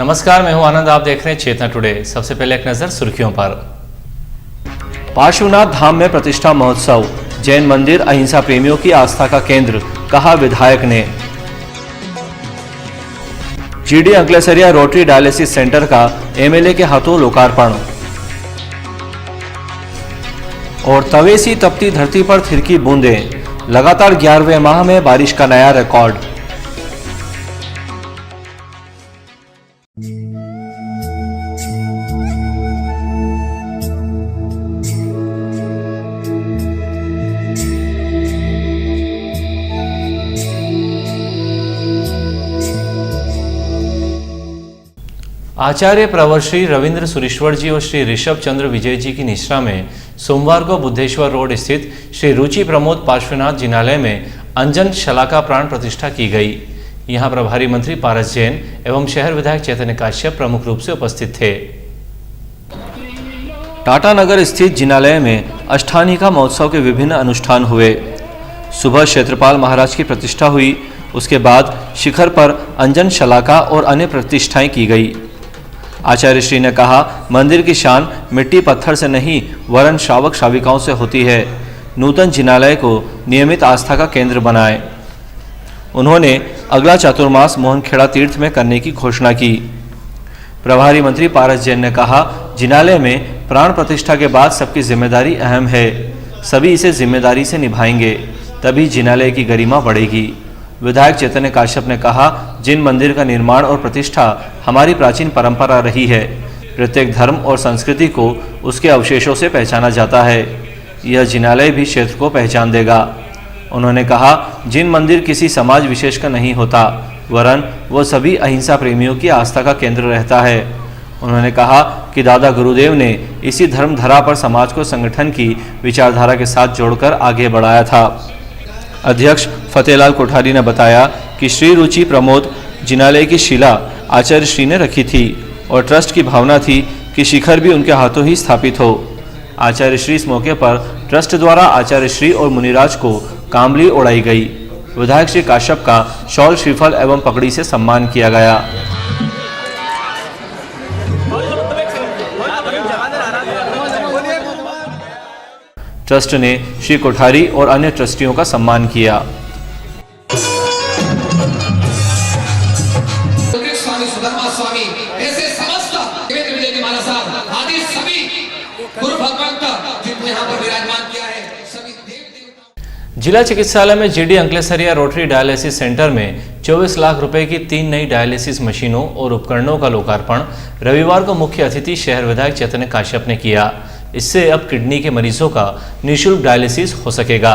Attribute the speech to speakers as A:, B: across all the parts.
A: नमस्कार, मैं हूं आनंद। आप देख रहे हैं चेतना टुडे। सबसे पहले एक नजर सुर्खियों पर। पार्श्वनाथ धाम में प्रतिष्ठा महोत्सव, जैन मंदिर अहिंसा प्रेमियों की आस्था का केंद्र, कहा विधायक ने। GD Anklesaria rotary dialysis centre का एमएलए के हाथों लोकार्पण। और तवे सी तपती धरती पर थिरकी बूंदें, लगातार 11वें माह में बारिश का नया रिकॉर्ड। आचार्य प्रवर श्री रविंद्र सुरेश्वर जी और श्री ऋषभ चंद्र विजय जी की निश्रा में सोमवार को बुद्धेश्वर रोड स्थित श्री रुचि प्रमोद पार्श्वनाथ जिनालय में अंजन शलाका प्राण प्रतिष्ठा की गई। यहां प्रभारी मंत्री पारस जैन एवं शहर विधायक चैतन्य काश्यप प्रमुख रूप से उपस्थित थे। टाटानगर स्थित जिनालय में अष्टानिका महोत्सव के विभिन्न अनुष्ठान हुए। सुबह क्षेत्रपाल महाराज की प्रतिष्ठा हुई, उसके बाद शिखर पर अंजन शलाका और अन्य प्रतिष्ठाएं की गई। आचार्य श्री ने कहा, मंदिर की शान मिट्टी पत्थर से नहीं वरन श्रावक श्राविकाओं से होती है। नूतन जिनालय को नियमित आस्था का केंद्र बनाएं। उन्होंने अगला चातुर्मास मोहनखेड़ा तीर्थ में करने की घोषणा की। प्रभारी मंत्री पारस जैन ने कहा, जिनालय में प्राण प्रतिष्ठा के बाद सबकी जिम्मेदारी अहम है। सभी इसे जिम्मेदारी से निभाएंगे, तभी जिनालय की गरिमा बढ़ेगी। विधायक चैतन्य काश्यप ने कहा, जिन मंदिर का निर्माण और प्रतिष्ठा हमारी प्राचीन परंपरा रही है। प्रत्येक धर्म और संस्कृति को उसके अवशेषों से पहचाना जाता है। यह जिनालय भी क्षेत्र को पहचान देगा। उन्होंने कहा, जिन मंदिर किसी समाज विशेष का नहीं होता वरन वो सभी अहिंसा प्रेमियों की आस्था का केंद्र रहता है। उन्होंने कहा कि दादा गुरुदेव ने इसी धर्मधरा पर समाज को संगठन की विचारधारा के साथ जोड़कर आगे बढ़ाया था। अध्यक्ष फतेहलाल कोठारी ने बताया कि श्री रुचि प्रमोद जिनालय की शिला आचार्य श्री ने रखी थी और ट्रस्ट की भावना थी कि शिखर भी उनके हाथों ही स्थापित हो। आचार्य श्री इस मौके पर ट्रस्ट द्वारा आचार्य श्री और मुनिराज को कामली उड़ाई गई। विधायक श्री काश्यप का शॉल, श्रीफल एवं पगड़ी से सम्मान किया गया। ट्रस्ट ने श्री कोठारी और अन्य ट्रस्टियों का सम्मान किया।
B: स्वामी सुधर्मा स्वामी ऐसे समस्त आदि सभी गुरु भगवंत जितने यहाँ पर विराजमान किया है, सभी देव देवता।
A: जिला चिकित्सालय में GD Anklesaria rotary dialysis centre में 24 लाख रुपए की 3 नई डायलिसिस मशीनों और उपकरणों का लोकार्पण रविवार को मुख्य अतिथि शहर विधायक चैतन्य काश्यप ने किया। इससे अब किडनी के मरीजों का निःशुल्क डायलिसिस हो सकेगा।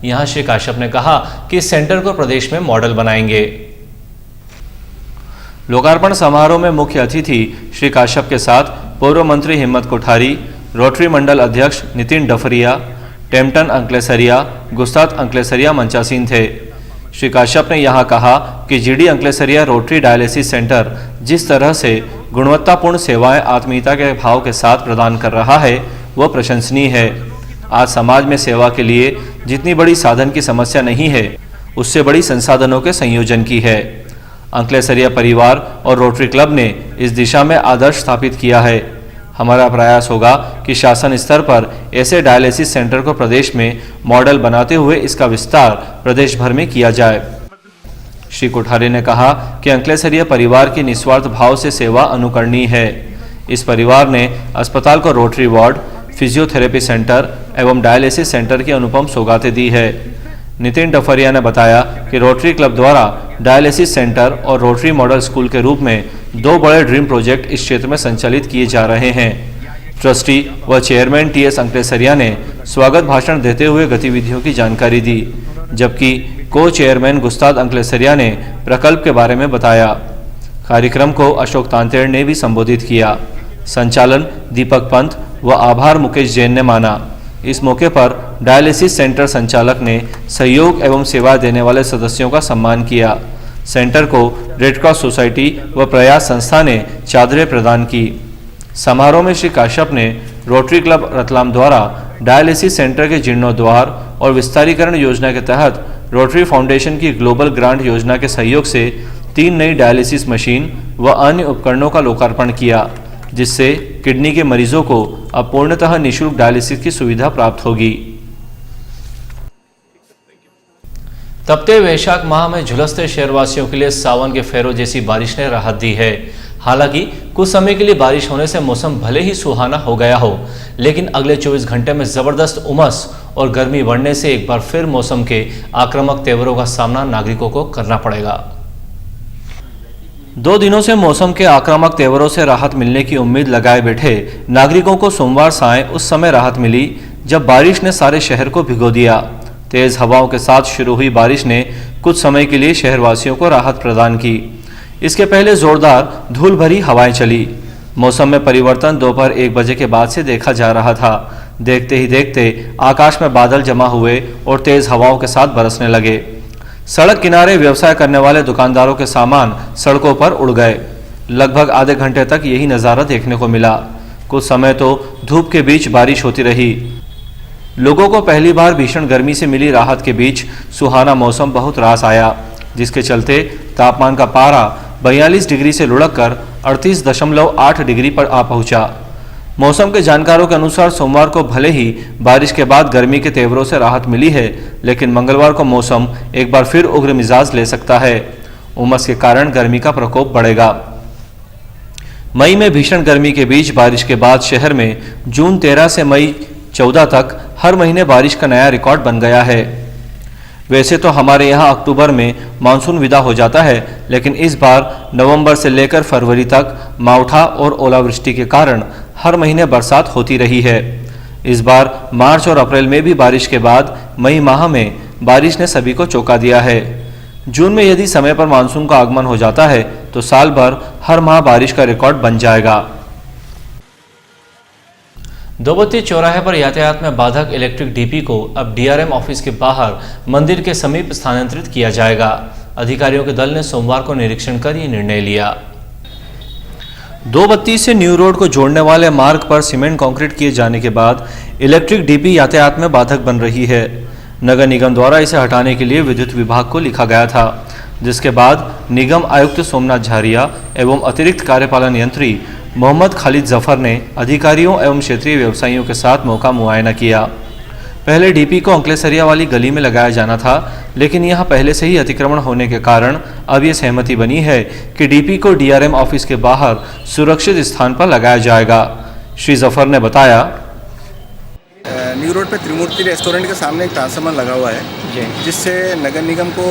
A: यहां श्री काश्यप ने कहा कि इस सेंटर को प्रदेश में मॉडल बनाएंगे। लोकार्पण समारोह में मुख्य अतिथि श्री काश्यप के साथ पूर्व मंत्री हिम्मत कोठारी, रोटरी मंडल अध्यक्ष नितिन डफरिया, टेम्पटन अंकलेसरिया, गुस्ताद अंकलेसरिया मंचासीन थे। श्री काश्यप ने यहां कहा कि GD Anklesaria rotary dialysis centre जिस तरह से गुणवत्तापूर्ण सेवाएं आत्मीयता के भाव के साथ प्रदान कर रहा है वह प्रशंसनीय है। आज समाज में सेवा के लिए जितनी बड़ी साधन की समस्या नहीं है, उससे बड़ी संसाधनों के संयोजन की है। अंकलेसरिया परिवार और रोटरी क्लब ने इस दिशा में आदर्श स्थापित किया है। हमारा प्रयास होगा कि शासन स्तर पर ऐसे डायलिसिस सेंटर को प्रदेश में मॉडल बनाते हुए इसका विस्तार प्रदेश भर में किया जाए। श्री कोठारी ने कहा कि अंकलेसरिया परिवार की निस्वार्थ भाव से सेवा अनुकरणीय है। इस परिवार ने अस्पताल को रोटरी वार्ड, फिजियोथेरेपी सेंटर एवं डायलिसिस सेंटर की अनुपम सौगातें दी है। नितिन डफरिया ने बताया कि रोटरी क्लब द्वारा डायलिसिस सेंटर और रोटरी मॉडल स्कूल के रूप में 2 बड़े ड्रीम प्रोजेक्ट इस क्षेत्र में संचालित किए जा रहे हैं। ट्रस्टी व चेयरमैन टीएस अंकलेसरिया ने स्वागत भाषण देते हुए गतिविधियों की जानकारी दी, जबकि को चेयरमैन गुस्ताद अंकलेसरिया ने प्रकल्प के बारे में बताया। कार्यक्रम को अशोक तांतेड़ ने भी संबोधित किया। संचालन दीपक पंत व आभार मुकेश जैन ने माना। इस मौके पर डायलिसिस सेंटर संचालक ने सहयोग एवं सेवा देने वाले सदस्यों का सम्मान किया। सेंटर को रेड क्रॉस सोसाइटी व प्रयास संस्था ने चादरें प्रदान की। समारोह में श्री काश्यप ने रोटरी क्लब रतलाम द्वारा डायलिसिस सेंटर के जीर्णोद्वार और विस्तारीकरण योजना के तहत रोटरी फाउंडेशन की ग्लोबल ग्रांट योजना के सहयोग से 3 नई डायलिसिस मशीन व अन्य उपकरणों का लोकार्पण किया, जिससे किडनी के मरीजों को अब पूर्णतः निःशुल्क डायलिसिस की सुविधा प्राप्त होगी। तपते वैशाख माह में झुलसते शहरवासियों के लिए सावन के फेरों जैसी बारिश ने राहत दी है। हालांकि कुछ समय के लिए बारिश होने से मौसम भले ही सुहाना हो गया हो, लेकिन अगले 24 घंटे में जबरदस्त उमस और गर्मी बढ़ने से एक बार फिर मौसम के आक्रामक तेवरों का सामना नागरिकों को करना पड़ेगा। 2 दिनों से मौसम के आक्रामक तेवरों से राहत मिलने की उम्मीद लगाए बैठे नागरिकों को सोमवार सायं उस समय राहत मिली जब बारिश ने सारे शहर को भिगो दिया। तेज हवाओं के साथ शुरू हुई बारिश ने कुछ समय के लिए शहरवासियों को राहत प्रदान की। इसके पहले जोरदार धूल भरी हवाएं चली। मौसम में परिवर्तन दोपहर 1 बजे के बाद से देखा जा रहा था। देखते ही देखते आकाश में बादल जमा हुए और तेज हवाओं के साथ बरसने लगे। सड़क किनारे व्यवसाय करने वाले दुकानदारों के सामान सड़कों पर उड़ गए। लगभग आधे घंटे तक यही नज़ारा देखने को मिला। कुछ समय तो धूप के बीच बारिश होती रही। लोगों को पहली बार भीषण गर्मी से मिली राहत के बीच सुहाना मौसम बहुत रास आया, जिसके चलते तापमान का पारा 42 डिग्री से लुढ़ककर 38.8 डिग्री पर आ पहुंचा। मौसम के जानकारों के अनुसार सोमवार को भले ही बारिश के बाद गर्मी के तेवरों से राहत मिली है, लेकिन मंगलवार को मौसम एक बार फिर उग्र मिजाज ले सकता है। उमस के कारण गर्मी का प्रकोप बढ़ेगा। मई में भीषण गर्मी के बीच बारिश के बाद शहर में जून 13 से मई 14 तक हर महीने बारिश का नया रिकॉर्ड बन गया है। वैसे तो हमारे यहाँ अक्टूबर में मानसून विदा हो जाता है, लेकिन इस बार नवंबर से लेकर फरवरी तक मावठा और ओलावृष्टि के कारण हर महीने बरसात होती रही है। इस बार मार्च और अप्रैल में भी बारिश के बाद मई माह में बारिश ने सभी को चौंका दिया है। जून में यदि समय पर मानसून का आगमन हो जाता है तो साल भर हर माह बारिश का रिकॉर्ड बन जाएगा। दोबत्ती चौराहे पर यातायात में बाधक इलेक्ट्रिक डीपी को अब डीआरएम ऑफिस के बाहर मंदिर के समीप स्थानांतरित किया जाएगा। अधिकारियों के दल ने सोमवार को निरीक्षण कर यह निर्णय लिया। दोबत्ती से न्यू रोड को जोड़ने वाले मार्ग पर सीमेंट कंक्रीट किए जाने के बाद इलेक्ट्रिक डीपी यातायात में बाधक बन रही है। नगर निगम द्वारा इसे हटाने के लिए विद्युत विभाग को लिखा गया था, जिसके बाद निगम आयुक्त सोमनाथ झारिया एवं अतिरिक्त कार्यपालन यंत्री मोहम्मद खालिद जफर ने अधिकारियों एवं क्षेत्रीय व्यवसायियों के साथ मौका मुआयना किया। पहले डीपी को अंकलेसरिया वाली गली में लगाया जाना था, लेकिन यहां पहले से ही अतिक्रमण होने के कारण अब ये सहमति बनी है कि डीपी को डीआरएम ऑफिस के बाहर सुरक्षित स्थान पर लगाया जाएगा। श्री जफर ने बताया,
C: न्यू रोड पे त्रिमूर्ति रेस्टोरेंट के सामने एक ट्रांसफार्मर लगा हुआ है, जिससे नगर निगम को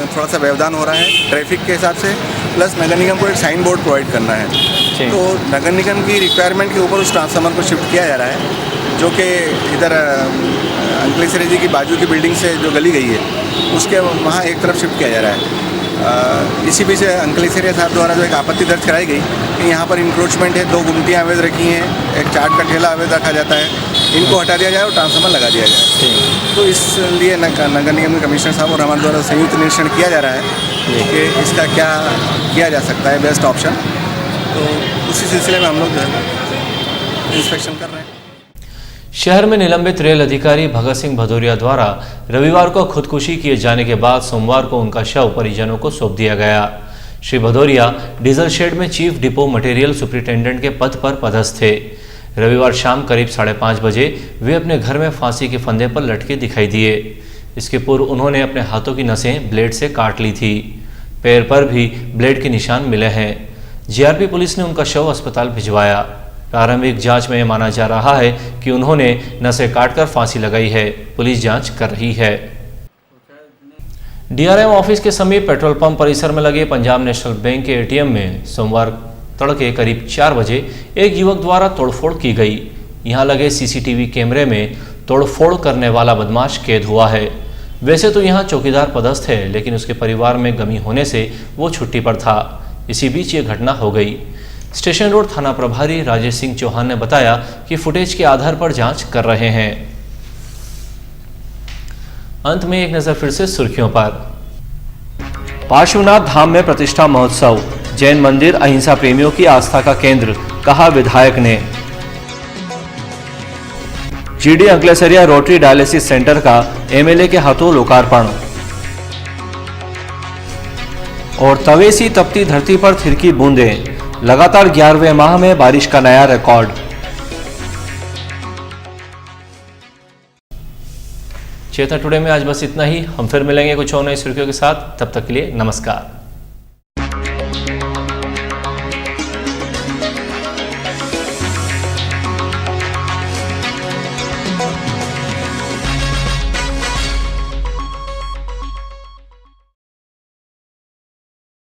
C: थोड़ा सा व्यवधान हो रहा है ट्रैफिक के हिसाब से, प्लस नगर निगम को एक साइन बोर्ड प्रोवाइड करना है। तो नगर निगम की रिक्वायरमेंट के ऊपर उस ट्रांसफार्मर को शिफ्ट किया जा रहा है, जो कि इधर अंकलेश्वरी जी की बाजू की बिल्डिंग से जो गली गई है उसके वहाँ एक तरफ शिफ्ट किया जा रहा है। इसी बीच अंकलेश्वरी साहब द्वारा जो एक आपत्ति दर्ज कराई गई कि यहाँ पर इंक्रोचमेंट है, 2 गुमटियाँ अवैध रखी हैं, एक चाट का ठेला अवैध रखा जाता है, इनको हटा दिया जाए और ट्रांसफार्मर लगा दिया जाए। तो इसलिए नगर निगम के कमिश्नर साहब और हमारे द्वारा संयुक्त निरीक्षण किया जा रहा है कि इसका क्या किया जा सकता है बेस्ट ऑप्शन। तो उसी सिलसिले में हम लोग इंस्पेक्शन कर रहे हैं।
A: शहर में निलंबित रेल अधिकारी भगत सिंह भदौरिया द्वारा रविवार को खुदकुशी किए जाने के बाद सोमवार को उनका शव परिजनों को सौंप दिया गया। श्री भदौरिया डीजल शेड में चीफ डिपो मटेरियल सुपरिटेंडेंट के पद पर पदस्थ थे। रविवार शाम करीब 5:30 बजे वे अपने घर में फांसी के फंदे पर लटके दिखाई दिए। इसके पूर्व उन्होंने अपने हाथों की नसें ब्लेड से काट ली थी। पैर पर भी ब्लेड के निशान मिले हैं। जीआरपी पुलिस ने उनका शव अस्पताल भिजवाया। प्रारंभिक जांच में यह माना जा रहा है कि उन्होंने नसें काटकर फांसी लगाई है। पुलिस जांच कर रही है। डीआरएम ऑफिस के समीप पेट्रोल पंप परिसर में लगे पंजाब नेशनल बैंक के एटीएम में सोमवार तड़के करीब 4 बजे एक युवक द्वारा तोड़फोड़ की गई। यहां लगे सीसीटीवी कैमरे में तोड़फोड़ करने वाला बदमाश कैद हुआ है। वैसे तो यहां चौकीदार पदस्थ है, लेकिन उसके परिवार में गमी होने से वो छुट्टी पर था। इसी बीच ये घटना हो गई। स्टेशन रोड थाना प्रभारी राजेश सिंह चौहान ने बताया कि फुटेज के आधार पर जांच कर रहे हैं। अंत में एक नजर फिर से सुर्खियों पर। पार्श्वनाथ धाम में प्रतिष्ठा महोत्सव, जैन मंदिर अहिंसा प्रेमियों की आस्था का केंद्र, कहा विधायक ने। GD Anklesaria rotary dialysis centre का एमएलए के हाथों लोकार्पण। और तवे सी तपती धरती पर थिरकी बूंदें, लगातार 11वें माह में बारिश का नया रिकॉर्ड। चेतना टुडे में आज बस इतना ही। हम फिर मिलेंगे कुछ और नई सुर्खियों के साथ। तब तक के लिए नमस्कार।